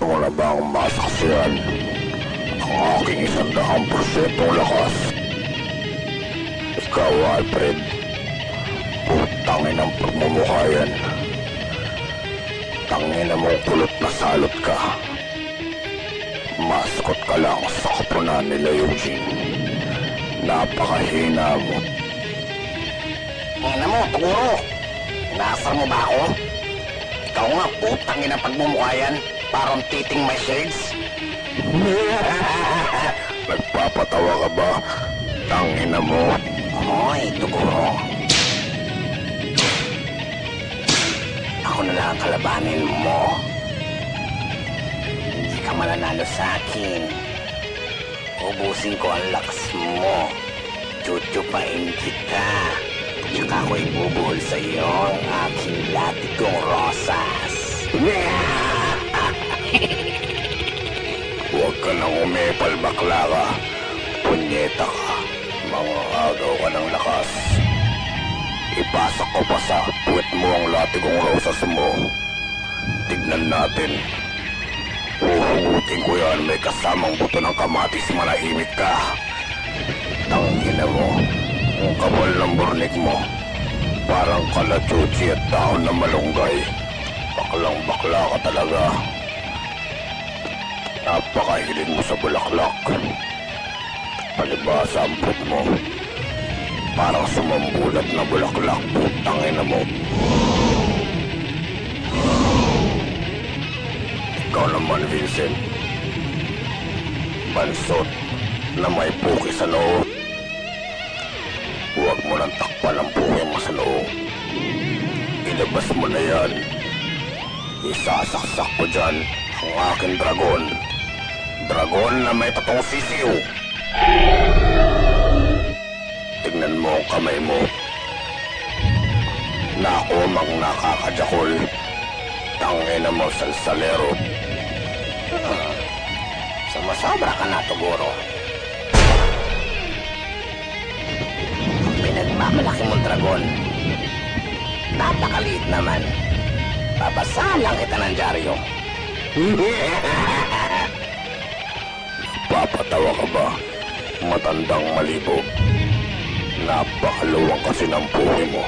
mo na bang masaksiyan ang aking 100% lakas? Ikaw, Alfred, putangin ang pagmumukha yan. Tangina mong kulot na salot ka. Maskot ka lang sa kapunan nila, Eugene. Napakahina mo. Ina mo, Tuguro! Inaasar mo ba ako? Ikaw nga, putangin ang pagmumukha yan. Parang titing may shades. Nagpapatawa ka ba? Tangina mo. Hoy, Tuguro. Ako na lang ang kalabanin mo. Hindi ka mananalo sa akin. Ubusin ko ang lakas mo. Chuchupain kita. Tsaka ako ibubuhol sa iyo ang aking latigong rosas. Huwag ka nang umepal, bakla ka. Punyeta ka. Mga agaw ka ng lakas. Ipasok ko pa sa puwet mo ang latigong rosas mo. Tignan natin. Uhugutin ko yan, may kasamang buto ng kamatis, manahimik ka. Tangina mo, ang kapal ng burnik mo. Parang kalachuchi at dahon na malunggay. Baklang bakla ka talaga. Napakahilig mo sa bulaklak. Palibasa ang puwet mo. Parang sumambulat na bulaklak, putangina mo. Ikaw naman, Vincent. Bansot na may puki sa noo. Huwag mo nang takpan ang puki mo sa noo. Ilabas mo na yan. Isasaksak ko dyan ang aking dragon. Dragon na may tatong sisiyo. Tignan mo ang kamay mo. Nakumang nakakajakol. Tangina mo, salsalero. Sumasobra ka na, Tuguro. Ang pinagmamalaki mong dragon. Napakaliit naman. Babasahan lang kita ng dyaryo. Papatawa ka ba? Matandang malibog. Napakaluwang kasi ng puwi mo.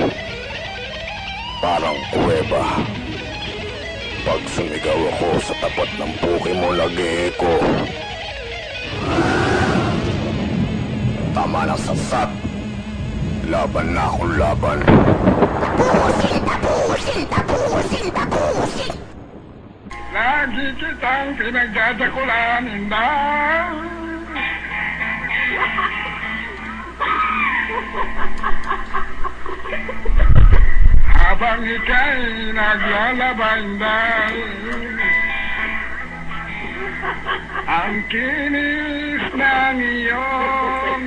Parang kuweba. Pag sumigaw ako sa tapat ng puki mo, lagi-eko. Tama ng satsat. Laban na akong laban. Tapusin, tapusin, tapusin, tapusin! Lagi kitang pinagdadakulan, Inday. Habang ika'y naglalaba, Inday, ang kinis ng iyong